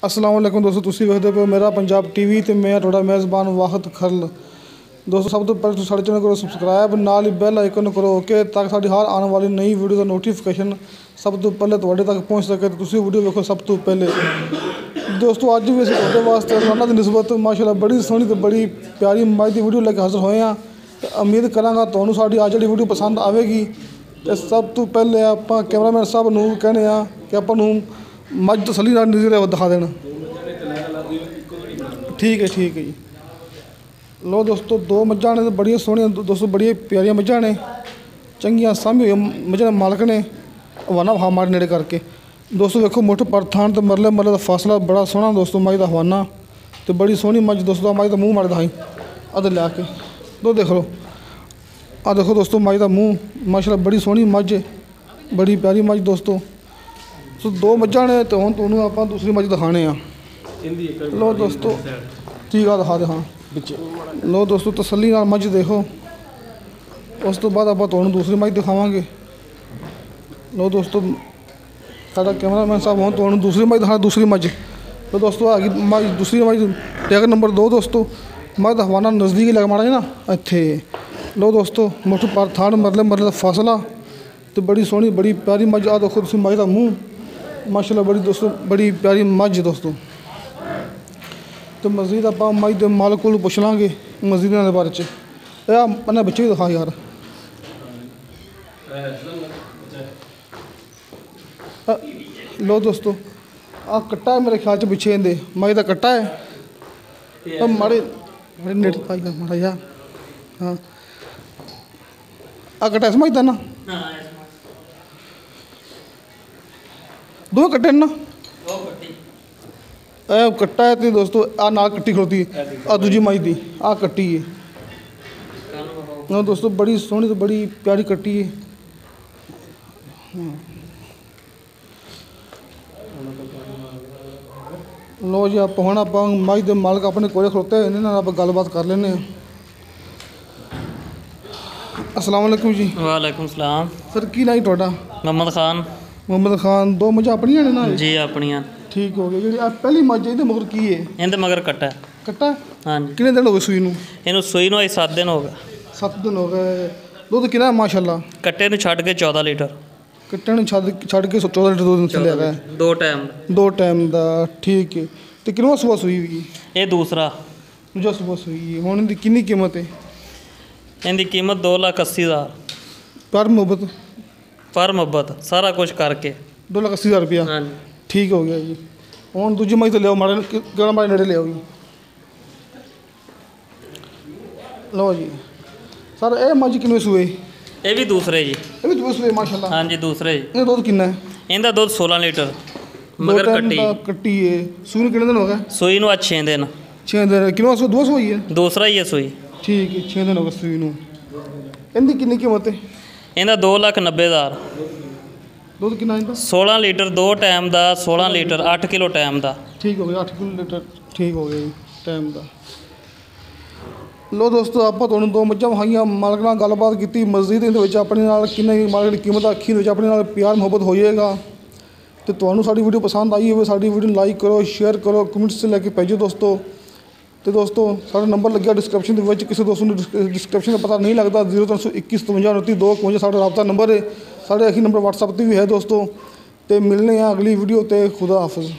अस्सलाम वालेकुम दोस्तों, तुसीं वेखदे पे मेरा पंजाब टीवी ते मैं तुहाडा मेज़बान वाहिद खरल। दोस्तों सब तो पहले साढ़े चैनल करो सबसक्राइब, नाल ही बैल आइकन करो ओके, ताकि साडी हर आने वाली नई वीडियो का नोटिफिकेशन सब तो पहले तुहाडे तक पहुँच सके, तो तुसीं वीडियो वेखो सब तो पहले। दोस्तों अज भी असीं तुहाडे वास्ते रोज़ाना की निस्बत माशाअल्लाह बड़ी सोहनी ते बड़ी प्यारी मज की वीडियो लेके हाजिर होए हैं। उम्मीद करांगा तुहानूं साडी अज दी वीडियो पसंद आवेगी। ते सब तो पहले आपां कैमरामैन साहब नूं कहने आ कि आपां नूं मज तसल्ली नाल नज़र दिखा देना। ठीक है जी। लो दोस्तों दो मझां ने बड़िया सोहनियां दोस्तों, बड़िया प्यारियां मझां ने, चंगियां सामी हुई मझां मालक ने हवाना वहा मारे नेड़े करके। दोस्तों देखो मुठ पर थान तो मरले का फासला बड़ा सोहना दोस्तों, मज का हवाना तो बड़ी सोहनी मज दोस्तों। मज का मूँह मारे दिखाई अद लिया के दो देख लो, आ देखो दोस्तों मज का मूँह माशाल्लाह बड़ी सोहनी मज, बड़ी प्यारी मज दोस्तों। सो दो मझां ने तो हुण तुहानूं आपां दूसरी मज दिखाने आ। लो दोस्तों ठीक है दिखा दे, हाँ लो दोस्तों तसल्ली नाल मझ देखो, उस तो बाद आपां तुहानूं दूसरी मझ दिखावांगे। लो दोस्तों साडा कैमरामैन साहब हुण तुहानूं दूसरी मझ दिखा, दूसरी मझ। तो दोस्तों आ गई मझ, दूसरी मझ टैग नंबर 2 दोस्तों। मझ दा हवाना नज़दीक ही लग माड़ा ना इत्थे। लो दोस्तों मुठ पर थान मरले का फासला तो बड़ी सोहनी बड़ी प्यारी मझ। आ देखो तुसीं मझ दा मूँह माशाल्लाह बड़ी दोस्तों बड़ी प्यारी मझ दोस्तों। तो मज़ीद आप मझ के मालक को पुछ लाँगे मज़ीद इन्हां दे बारे च। इन्हां बच्चे भी दिखा यार। लो दोस्तों आ कट्टा है मेरे ख्याल च पिछे इहदे मझ का कट्टा है। माड़े माड़े नेट माड़ा जा, हाँ आ कट्टा इस मझ दा ना, दो कट्टे ना कट्टा है। तो दोस्तों आ नाल कट्टी खड़ोती है, आ दूजी मझ दी आ कट्टी है। हाँ दोस्तों बड़ी सोहनी तो बड़ी प्यारी कट्टी है। लो जी आप हुण आपां मझ दे मालक अपने कोल खड़ोते हैं, इन्हां नाल आपां गलबात कर लैंदे हैं। अस्सलाम वालेकुम जी। वालेकुम सलाम। सर की नाम तुहाडा? मोहम्मद खान। मोहम्मद खान। दो मझां अपनियां ने ना जी अपनियां। ठीक हो गया। जी पहली मझ इहदे मगर की है? इहदे मगर कट्टा है। कट्टा? हाँ जी। कितने दिन हो गए सूई नूं? इहनूं सूई नूं 7 दिन हो गए। 7 दिन हो गए। दुध कितना माशाल्लाह? कट्टे नूं छड्ड के 14 लीटर। कट्टे नूं छड्ड के 14 लीटर दूध निकलिया है। 2 टाइम दा ठीक है। तो किनवा सुबह सूई हुई? ये दूसरा सुबह सूई है। हुण इहदी कितनी कीमत है? इहदी कीमत 2,80,000 पर मुहब्बत सारा कुछ करके 2,80,000 रुपया। हाँ जी। ठीक हो गया जी। हुण दूजी मझ तो लियाओ माड़े केड़ा माड़े नेड़े लियाओ जी। लो जी सर ये मझ किनवे सूए? ये भी दूसरे जी। ये भी दूसरे सूए माशाल्लाह। हाँ जी दूसरे जी। इहदा दुध कितना है? इहदा दुध 16 लीटर मगर कट्टी है। सूई नूं कितने दिन हो गए? सूई नूं 6 दिन। 6 दिन। किनवा सूआ? 2 सूई है? दूसरा ही है सूई। ठीक है 6 दिन हो गए सूई नूं। इहदी कितनी कीमत है? इहदा 2,90,000। दुध कितना इहदा? 16 लीटर 2 टाइम का, 16 लीटर 8 किलो टाइम का। ठीक हो गया 8 लीटर ठीक हो गया जी टाइम का। लो दोस्तों आप तुहानूं 2 मझां विखाईआं, मालक नाल गलबात की, मज़ीद इहदे विच अपने नाल किन्नी मालक दी कीमत आखी इहदे विच अपने नाल प्यार मुहब्बत हो जाएगा। तो तुहानूं साडी वीडियो पसंद आई हो साडी वीडियो लाइक करो, शेयर करो, कमेंट्स लैके भेजो दोस्तों। तो दोस्तों साढ़ा नंबर लग्या डिस्क्रिप्शन के, किसी दोस्तों डिस्क्रिप्शन का पता नहीं लगता 0321 52 29 251 साढ़ा रबता नंबर है। साढ़े अखी नंबर व्हाट्सएप पर भी है दोस्तों। तो मिलने हैं अगली वीडियो। तो खुदा हाफिज़।